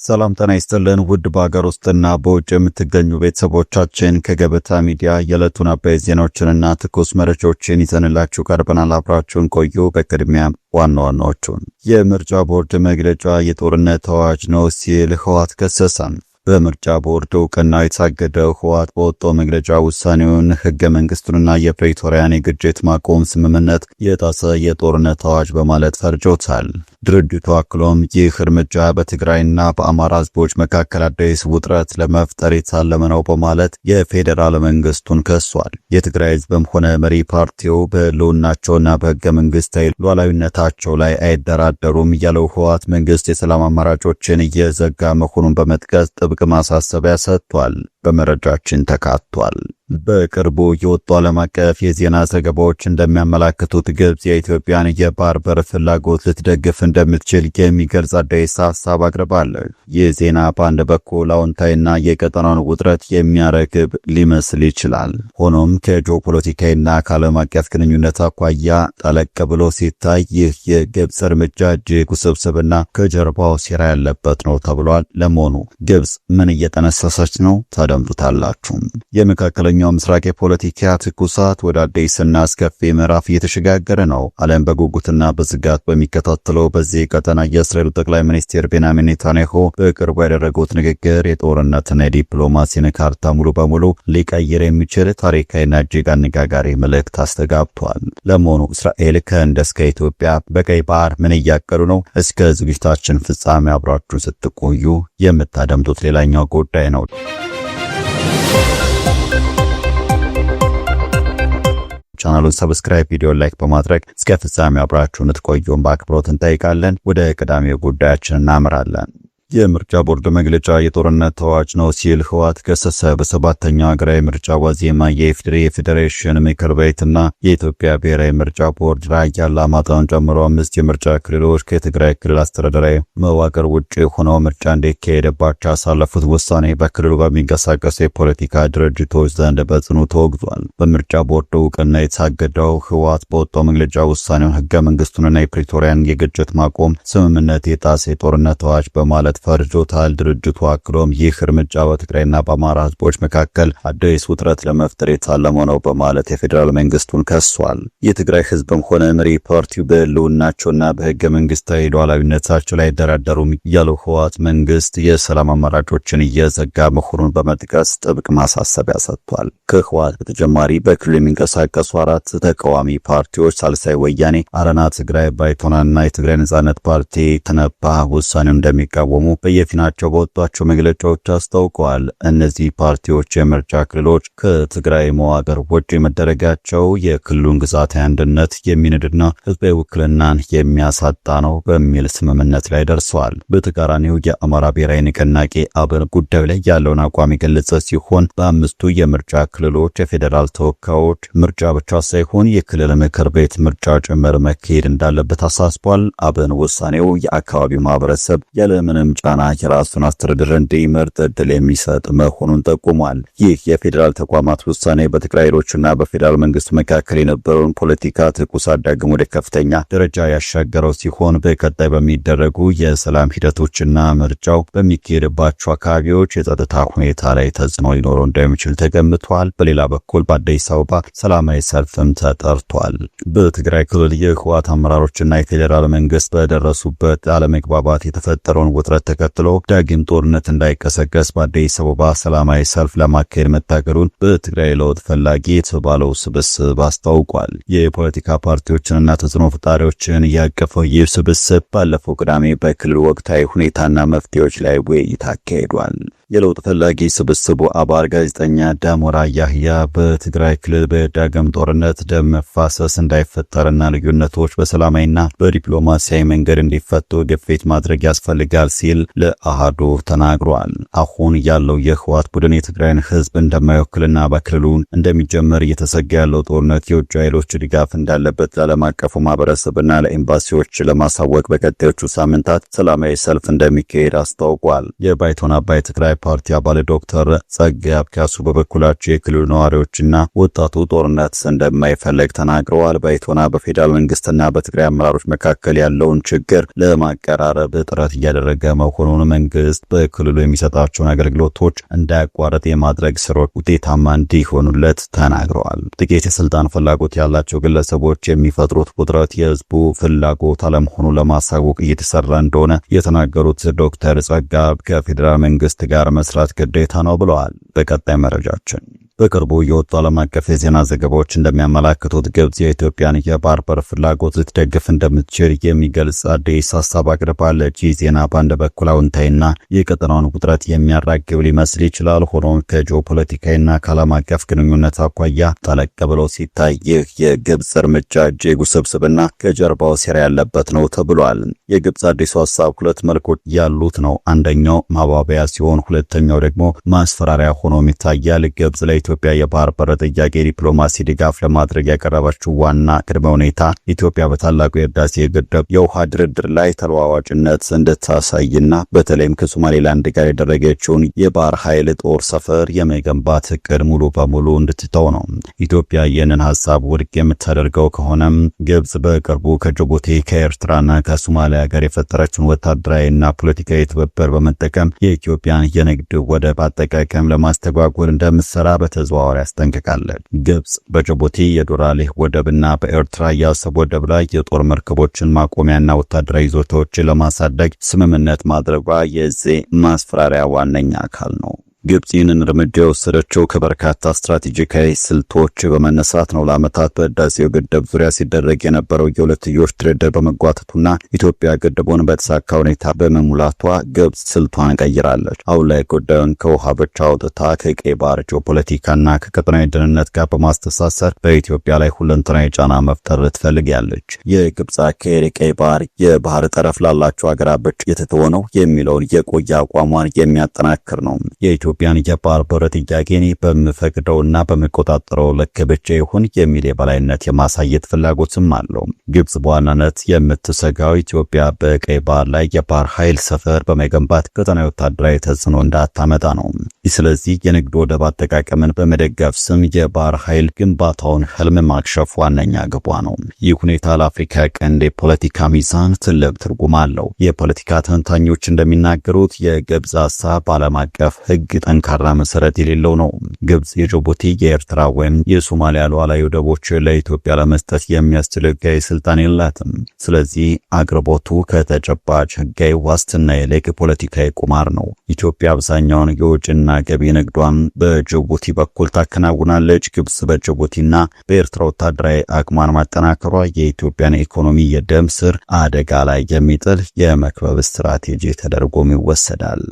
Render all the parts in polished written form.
ሰላም ጤና ይስጥልን ውድ በአገር ውስጥና በውጭ የምትገኙ ቤተሰቦቻችን ከገበታ ሚዲያ የዕለቱን አበይት ዜናዎችንና ትኩስ መረጃዎችን ይዘንላችሁ ቀርበናል። አብራችሁን ቆዩ። በቅድሚያ ዋና ዋናዎቹን የምርጫ ቦርድ መግለጫ የጦርነት አዋጅ ነው ሲል ህወሓት ከሰሰ። በምርጫ ቦርድ እውቅና የታገደው ህወሓት በወጣው መግለጫ ውሳኔውን ህገ መንግስቱንና የፕሪቶሪያን የግጭት ማቆም ስምምነት የጣሰ የጦርነት አዋጅ በማለት ፈርጆታል። ድርጅቱ አክሎም ይህ እርምጃ በትግራይና በአማራ ህዝቦች መካከል አዲስ ውጥረት ለመፍጠር የታለመ ነው በማለት የፌዴራል መንግስቱን ከሷል። የትግራይ ህዝብም ሆነ መሪ ፓርቲው በህልውናቸውና በህገ መንግስታዊ ሉዓላዊነታቸው ላይ አይደራደሩም ያለው ህወሓት መንግስት የሰላም አማራጮችን እየዘጋ መሆኑን በመጥቀስ ጥብቅ ማሳሰቢያ ሰጥቷል። በመረጃችን ተካቷል። በቅርቡ የወጡ ዓለም አቀፍ የዜና ዘገባዎች እንደሚያመላክቱት ግብጽ የኢትዮጵያን የባህር በር ፍላጎት ልትደግፍ እንደምትችል የሚገልጽ አዲስ ሐሳብ አቅርባለች። ይህ ዜና በአንድ በኩል አዎንታዊና የቀጠናውን ውጥረት የሚያረግብ ሊመስል ይችላል። ሆኖም ከጂኦፖለቲካዊና ከዓለም አቀፍ ግንኙነት አኳያ ጠለቅ ብሎ ሲታይ ይህ የግብጽ እርምጃ እጅግ ውስብስብና ከጀርባው ሴራ ያለበት ነው ተብሏል። ለመሆኑ ግብጽ ምን እየጠነሰሰች ነው? ታደምጡታላችሁ። የመካከለኛው ምስራቅ የፖለቲካ ትኩሳት ወደ አዲስና አስከፊ ምዕራፍ እየተሸጋገረ ነው። ዓለም በጉጉትና በስጋት በሚከታተለው በዚህ ቀጠና የእስራኤሉ ጠቅላይ ሚኒስትር ቤንያሚን ኔታንያሁ በቅርቡ ያደረጉት ንግግር የጦርነትና የዲፕሎማሲን ካርታ ሙሉ በሙሉ ሊቀይር የሚችል ታሪካዊና እጅግ አነጋጋሪ መልእክት አስተጋብቷል። ለመሆኑ እስራኤል ከህንድ እስከ ኢትዮጵያ በቀይ ባህር ምን እያቀዱ ነው? እስከ ዝግጅታችን ፍጻሜ አብራችሁን ስትቆዩ የምታደምጡት ሌላኛው ጉዳይ ነው። ቻናሉን ሰብስክራይብ፣ ቪዲዮ ላይክ በማድረግ እስከ ፍጻሜ አብራችሁን እንድትቆዩን በአክብሮት እንጠይቃለን። ወደ ቀዳሚው ጉዳያችን እናምራለን። የምርጫ ቦርድ መግለጫ የጦርነት አዋጅ ነው ሲል ህወሓት ከሰሰ። በሰባተኛው ሀገራዊ ምርጫ ዋዜማ የኢፌዴሪ ፌዴሬሽን ምክር ቤትና የኢትዮጵያ ብሔራዊ ምርጫ ቦርድ ራያ አላማጣን ጨምሮ 5 የምርጫ ክልሎች ከትግራይ ክልል አስተዳደራዊ መዋቅር ውጭ ሆነው ምርጫ እንዲካሄድባቸው ያሳለፉት ውሳኔ በክልሉ በሚንቀሳቀሱ የፖለቲካ ድርጅቶች ዘንድ በጽኑ ተወግዟል። በምርጫ ቦርድ እውቅና የታገደው ህወሓት በወጣው መግለጫ ውሳኔውን ህገ መንግስቱንና የፕሪቶሪያን የግጭት ማቆም ስምምነት የጣሰ የጦርነት አዋጅ በማለት ፈርጆታል። ድርጅቱ አክሎም ይህ እርምጃ በትግራይና በአማራ ህዝቦች መካከል አዲስ ውጥረት ለመፍጠር የታለመ ነው በማለት የፌዴራል መንግስቱን ከሷል። የትግራይ ህዝብም ሆነ መሪ ፓርቲው በህልውናቸውና በህገ መንግስታዊ ሉዓላዊነታቸው ላይ አይደራደሩም ያለው ህወሓት መንግስት የሰላም አማራጮችን እየዘጋ መሆኑን በመጥቀስ ጥብቅ ማሳሰቢያ ሰጥቷል። ከህወሓት በተጨማሪ በክልሉ የሚንቀሳቀሱ 4 ተቃዋሚ ፓርቲዎች ሳልሳይ ወያኔ፣ አረና ትግራይ፣ ባይቶናና የትግራይ ነጻነት ፓርቲ ተነባ ውሳኔውን እንደሚቃወሙ በየፊናቸው በወጧቸው መግለጫዎች አስታውቀዋል። እነዚህ ፓርቲዎች የምርጫ ክልሎች ከትግራይ መዋቅር ውጭ መደረጋቸው የክልሉን ግዛታዊ አንድነት የሚንድና ህዝባዊ ውክልናን የሚያሳጣ ነው በሚል ስምምነት ላይ ደርሰዋል። በተቃራኒው የአማራ ብሔራዊ ንቅናቄ አብን ጉዳዩ ላይ ያለውን አቋም የገለጸ ሲሆን በ5ቱ የምርጫ ክልሎች የፌዴራል ተወካዮች ምርጫ ብቻ ሳይሆን የክልል ምክር ቤት ምርጫ ጭምር መካሄድ እንዳለበት አሳስቧል። አብን ውሳኔው የአካባቢው ማህበረሰብ ያለምንም ጫና የራሱን አስተዳደር እንዲመርጥ እድል የሚሰጥ መሆኑን ጠቁሟል። ይህ የፌዴራል ተቋማት ውሳኔ በትግራይ ኃይሎችና በፌዴራል መንግስቱ መካከል የነበረውን ፖለቲካ ትኩሳት ዳግም ወደ ከፍተኛ ደረጃ ያሻገረው ሲሆን በቀጣይ በሚደረጉ የሰላም ሂደቶችና ምርጫው በሚካሄድባቸው አካባቢዎች የጸጥታ ሁኔታ ላይ ተጽዕኖ ሊኖረው እንደሚችል ተገምቷል። በሌላ በኩል በአዲስ አበባ ሰላማዊ ሰልፍም ተጠርቷል። በትግራይ ክልል የህወሓት አመራሮችና የፌዴራል መንግስት በደረሱበት አለመግባባት የተፈጠረውን ውጥረት ተከትሎ ዳግም ጦርነት እንዳይቀሰቀስ በአዲስ አበባ ሰላማዊ ሰልፍ ለማካሄድ መታገዱን በትግራይ ለውጥ ፈላጊ የተባለው ስብስብ አስታውቋል። የፖለቲካ ፓርቲዎችንና ተጽዕኖ ፈጣሪዎችን ያቀፈው ይህ ስብስብ ባለፈው ቅዳሜ በክልሉ ወቅታዊ ሁኔታና መፍትሄዎች ላይ ውይይት አካሂዷል። የለውጥ ፈላጊ ስብስቡ አባል ጋዜጠኛ ዳሞራ ያህያ በትግራይ ክልል በዳግም ጦርነት ደም መፋሰስ እንዳይፈጠርና ልዩነቶች በሰላማዊና በዲፕሎማሲያዊ መንገድ እንዲፈቱ ግፊት ማድረግ ያስፈልጋል ሲል ለአሃዱ ተናግሯል። አሁን ያለው የህወሓት ቡድን የትግራይን ህዝብ እንደማይወክልና በክልሉ እንደሚጀመር እየተሰጋ ያለው ጦርነት የውጭ ኃይሎች ድጋፍ እንዳለበት ለዓለም አቀፉ ማህበረሰብና ለኤምባሲዎች ለማሳወቅ በቀጣዮቹ ሳምንታት ሰላማዊ ሰልፍ እንደሚካሄድ አስታውቋል። የባይቶና አባይ ትግራይ ሰማያዊ ፓርቲ አባል ዶክተር ጸጋዬ አብካሱ በበኩላቸው የክልሉ ነዋሪዎችና ወጣቱ ጦርነት እንደማይፈልግ ተናግረዋል። በኢቶና በፌዴራል መንግስትና በትግራይ አመራሮች መካከል ያለውን ችግር ለማቀራረብ ጥረት እያደረገ መሆኑን መንግስት በክልሉ የሚሰጣቸውን አገልግሎቶች እንዳያቋርጥ የማድረግ ስራዎች ውጤታማ እንዲሆኑለት ተናግረዋል። ጥቂት የስልጣን ፍላጎት ያላቸው ግለሰቦች የሚፈጥሩት ውጥረት የህዝቡ ፍላጎት አለመሆኑ ለማሳወቅ እየተሰራ እንደሆነ የተናገሩት ዶክተር ጸጋዬ ከፌዴራል መንግስት ጋር መስራት ግዴታ ነው ብለዋል። በቀጣይ መረጃችን በቅርቡ የወጡ ዓለም አቀፍ የዜና ዘገባዎች እንደሚያመላክቱት ግብጽ የኢትዮጵያን የባህር በር ፍላጎት ልትደግፍ እንደምትችል የሚገልጽ አዲስ ሀሳብ አቅርባለች። ይህ ዜና በአንድ በኩል አዎንታዊና የቀጠናውን ውጥረት የሚያራግብ ሊመስል ይችላል። ሆኖም ከጂኦፖለቲካዊና ከዓለም አቀፍ ግንኙነት አኳያ ጠለቅ ብሎ ሲታይ ይህ የግብጽ እርምጃ እጅግ ውስብስብና ከጀርባው ሴራ ያለበት ነው ተብሏል። የግብጽ አዲሱ ሀሳብ ሁለት መልኮች ያሉት ነው። አንደኛው ማባቢያ ሲሆን፣ ሁለተኛው ደግሞ ማስፈራሪያ ሆኖም ይታያል። ግብጽ ኢትዮጵያ የባህር በር ጥያቄ ዲፕሎማሲ ድጋፍ ለማድረግ ያቀረበችው ዋና ቅድመ ሁኔታ ኢትዮጵያ በታላቁ የህዳሴ ግድብ የውሃ ድርድር ላይ ተለዋዋጭነት እንድታሳይና በተለይም ከሶማሌላንድ ጋር ያደረገችውን የባህር ኃይል ጦር ሰፈር የመገንባት እቅድ ሙሉ በሙሉ እንድትተው ነው። ኢትዮጵያ ይህንን ሐሳብ ውድቅ የምታደርገው ከሆነም ግብጽ በቅርቡ ከጅቡቲ ከኤርትራና ከሶማሊያ ጋር የፈጠረችውን ወታደራዊና ፖለቲካዊ ትብብር በመጠቀም የኢትዮጵያን የንግድ ወደብ አጠቃቀም ለማስተጓጎል እንደምትሰራ ተዘዋዋሪ አስጠንቅቃለች። ግብጽ በጅቡቲ የዶራሌህ ወደብና በኤርትራ የአሰብ ወደብ ላይ የጦር መርከቦችን ማቆሚያና ወታደራዊ ይዞታዎችን ለማሳደግ ስምምነት ማድረጓ የዚህ ማስፈራሪያ ዋነኛ አካል ነው። ግብጽ ይህንን እርምጃ የወሰደችው ከበርካታ ስትራቴጂካዊ ስልቶች በመነሳት ነው። ለዓመታት በህዳሴው ግድብ ዙሪያ ሲደረግ የነበረው የሁለትዮሽ ድርድር በመጓተቱና ኢትዮጵያ ግድቡን በተሳካ ሁኔታ በመሙላቷ ግብጽ ስልቷን ቀይራለች። አሁን ላይ ጉዳዩን ከውሃ ብቻ አውጥታ ከቀይ ባህር ጂኦፖለቲካና ከቀጠናዊ ደህንነት ጋር በማስተሳሰር በኢትዮጵያ ላይ ሁለንተናዊ ጫና መፍጠር ትፈልጋለች። የግብጽ አካሄድ ቀይ ባህር የባህር ጠረፍ ላላቸው ሀገራት ብቻ የተተወ ነው የሚለውን የቆየ አቋሟን የሚያጠናክር ነው። የኢትዮጵያን የባህር በር ጥያቄ በሚፈቅደውና በሚቆጣጠረው ልክ ብቻ ይሁን የሚል የበላይነት የማሳየት ፍላጎትም አለው። ግብጽ በዋናነት የምትሰጋው ኢትዮጵያ በቀይ ባህር ላይ የባህር ኃይል ሰፈር በመገንባት ቀጠናዊ ወታደራዊ ተጽዕኖ እንዳታመጣ ነው። ስለዚህ የንግድ ወደብ አጠቃቀምን በመደገፍ ስም የባህር ኃይል ግንባታውን ህልም ማክሸፍ ዋነኛ ግቧ ነው። ይህ ሁኔታ ለአፍሪካ ቀንድ የፖለቲካ ሚዛን ትልቅ ትርጉም አለው። የፖለቲካ ተንታኞች እንደሚናገሩት የግብጽ ሀሳብ በዓለም አቀፍ ህግ ጠንካራ መሰረት የሌለው ነው። ግብጽ የጅቡቲ፣ የኤርትራ ወይም የሶማሊያ ሉዓላዊ ወደቦችን ለኢትዮጵያ ለመስጠት የሚያስችል ህጋዊ ስልጣን የላትም። ስለዚህ አቅርቦቱ ከተጨባጭ ህጋዊ ዋስትና ይልቅ ፖለቲካዊ ቁማር ነው። ኢትዮጵያ አብዛኛውን የውጭና ገቢ ንግዷን በጅቡቲ በኩል ታከናውናለች። ግብጽ በጅቡቲና በኤርትራ ወታደራዊ አቅሟን ማጠናከሯ የኢትዮጵያን ኢኮኖሚ የደም ስር አደጋ ላይ የሚጥል የመክበብ ስትራቴጂ ተደርጎም ይወሰዳል።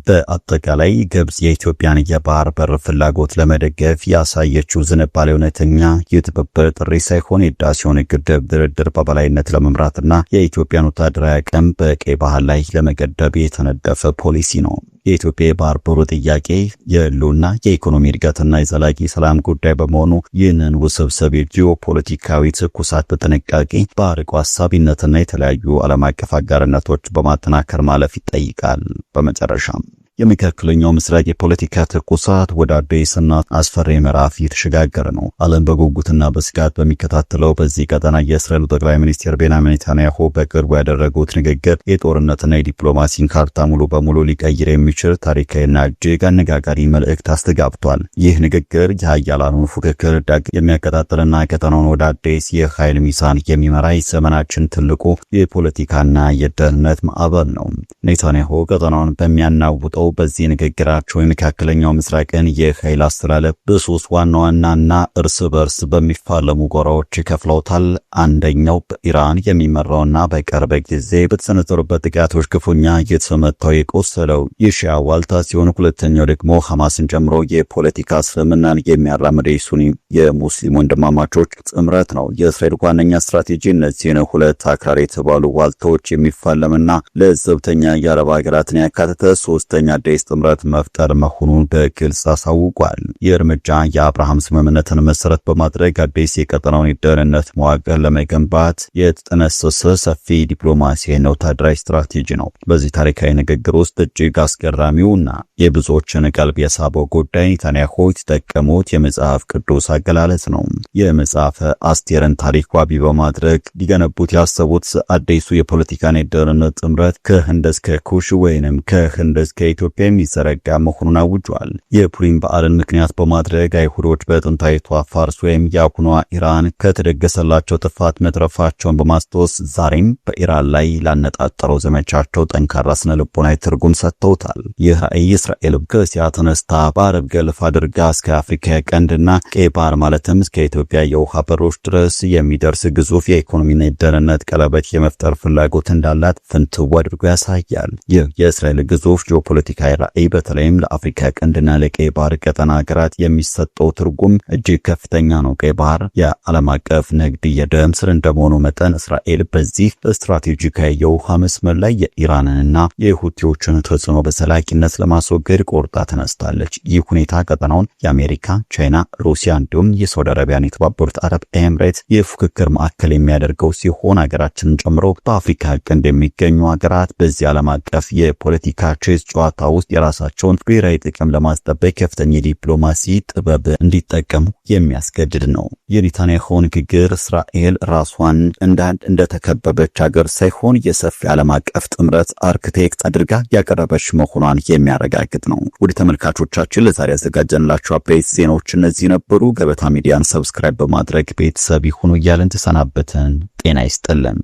በአጠቃላይ ግብጽ የኢትዮጵያን የባህር በር ፍላጎት ለመደገፍ ያሳየችው ዝንባሌ እውነተኛ የትብብር ጥሪ ሳይሆን የህዳሴውን ግድብ ድርድር በበላይነት ለመምራትና የኢትዮጵያን ወታደራዊ አቅም በቀይ ባህር ላይ ለመገደብ የተነደፈ ፖሊሲ ነው። የኢትዮጵያ የባህር በር ጥያቄ የህልውና የኢኮኖሚ እድገትና የዘላቂ ሰላም ጉዳይ በመሆኑ ይህንን ውስብስብ የጂኦፖለቲካዊ ትኩሳት በጥንቃቄ በአርቆ ሀሳቢነትና የተለያዩ ዓለም አቀፍ አጋርነቶች በማጠናከር ማለፍ ይጠይቃል። በመጨረሻ የመካከለኛው ምስራቅ የፖለቲካ ትኩሳት ወደ አዲስና አስፈሪ ምዕራፍ እየተሸጋገረ ነው። ዓለም በጉጉትና በስጋት በሚከታተለው በዚህ ቀጠና የእስራኤሉ ጠቅላይ ሚኒስትር ቤንያሚን ኔታንያሁ በቅርቡ ያደረጉት ንግግር የጦርነትና የዲፕሎማሲን ካርታ ሙሉ በሙሉ ሊቀይር የሚችል ታሪካዊና እጅግ አነጋጋሪ መልእክት አስተጋብቷል። ይህ ንግግር የሀያላኑን ፉክክር ዳግም የሚያቀጣጥልና ቀጠናውን ወደ አዲስ የኃይል ሚዛን የሚመራ የዘመናችን ትልቁ የፖለቲካና የደህንነት ማዕበል ነው። ኔታንያሁ ቀጠናውን በሚያናውጠው በዚህ ንግግራቸው የመካከለኛው ምስራቅን የኃይል አስተላለፍ በሶስት ዋና ዋናና እርስ በርስ በሚፋለሙ ጎራዎች ከፍለውታል። አንደኛው በኢራን የሚመራውና በቅርብ ጊዜ በተሰነዘሩበት ጥቃቶች ክፉኛ የተመታው የቆሰለው የሺዓ ዋልታ ሲሆን፣ ሁለተኛው ደግሞ ሐማስን ጨምሮ የፖለቲካ እስልምናን የሚያራምድ የሱኒ የሙስሊም ወንድማማቾች ጥምረት ነው። የእስራኤል ዋነኛ ስትራቴጂ እነዚህን ሁለት አክራሪ የተባሉ ዋልታዎች የሚፋለምና ለዘብተኛ የአረብ ሀገራትን ያካተተ ሶስተኛ አዲስ ጥምረት መፍጠር መሆኑን በግልጽ አሳውቋል። ይህ እርምጃ የአብርሃም ስምምነትን መሰረት በማድረግ አዲስ የቀጠናውን የደህንነት መዋቅር ለመገንባት የተጠነሰሰ ሰፊ ዲፕሎማሲያዊና ወታደራዊ ስትራቴጂ ነው። በዚህ ታሪካዊ ንግግር ውስጥ እጅግ አስገራሚውና የብዙዎችን ቀልብ የሳበው ጉዳይ ኔታንያሁ የተጠቀሙት የመጽሐፍ ቅዱስ አገላለጽ ነው። የመጽሐፈ አስቴርን ታሪክ ዋቢ በማድረግ ሊገነቡት ያሰቡት አዲሱ የፖለቲካና የደህንነት ጥምረት ከህንድ እስከ ኩሽ ወይንም ከህንድ እስከ ኢትዮጵያ የሚዘረጋ መሆኑን አውጇል። የፑሪም በዓልን ምክንያት በማድረግ አይሁዶች በጥንታዊቷ ፋርስ ወይም የአሁኗ ኢራን ከተደገሰላቸው ጥፋት መትረፋቸውን በማስታወስ ዛሬም በኢራን ላይ ላነጣጠረው ዘመቻቸው ጠንካራ ስነልቦናዊ ትርጉም ሰጥተውታል። ይህ ራዕይ እስራኤል ከእስያ ተነስታ በአረብ ገልፍ አድርጋ እስከ አፍሪካ ቀንድና ቀይ ባህር ማለትም እስከ ኢትዮጵያ የውሃ በሮች ድረስ የሚደርስ ግዙፍ የኢኮኖሚና የደህንነት ቀለበት የመፍጠር ፍላጎት እንዳላት ፍንትው አድርጎ ያሳያል። ይህ የእስራኤል ግዙፍ ጂኦፖለቲካዊ ራዕይ በተለይም ለአፍሪካ ቀንድና ለቀይ ባህር ቀጠና ሀገራት የሚሰጠው ትርጉም እጅግ ከፍተኛ ነው። ቀይ ባህር የዓለም አቀፍ ንግድ የደም ስር እንደመሆኑ መጠን እስራኤል በዚህ ስትራቴጂካዊ የውሃ መስመር ላይ የኢራንንና የሁቲዎችን ተጽዕኖ በዘላቂነት ለማስወገድ ቆርጣ ተነስታለች። ይህ ሁኔታ ቀጠናውን የአሜሪካ፣ ቻይና፣ ሩሲያ እንዲሁም የሳውዲ አረቢያን የተባበሩት አረብ ኤምሬት የፉክክር ማዕከል የሚያደርገው ሲሆን ሀገራችንን ጨምሮ በአፍሪካ ቀንድ የሚገኙ ሀገራት በዚህ ዓለም አቀፍ የፖለቲካ ቼዝ ጨዋታ ውስጥ የራሳቸውን ብሔራዊ ጥቅም ለማስጠበቅ ከፍተኛ የዲፕሎማሲ ጥበብ እንዲጠቀሙ የሚያስገድድ ነው። የኔታንያሁ ንግግር እስራኤል ራሷን እንደተከበበች ሀገር ሳይሆን የሰፊ ዓለም አቀፍ ጥምረት አርክቴክት አድርጋ ያቀረበች መሆኗን የሚያረጋግጥ ነው። ወደ ተመልካቾቻችን ለዛሬ ያዘጋጀንላችሁ አበይት ዜናዎች እነዚህ ነበሩ። ገበታ ሚዲያን ሰብስክራይብ በማድረግ ቤተሰብ ይሁኑ እያልን ተሰናበትን። ጤና ይስጥልን።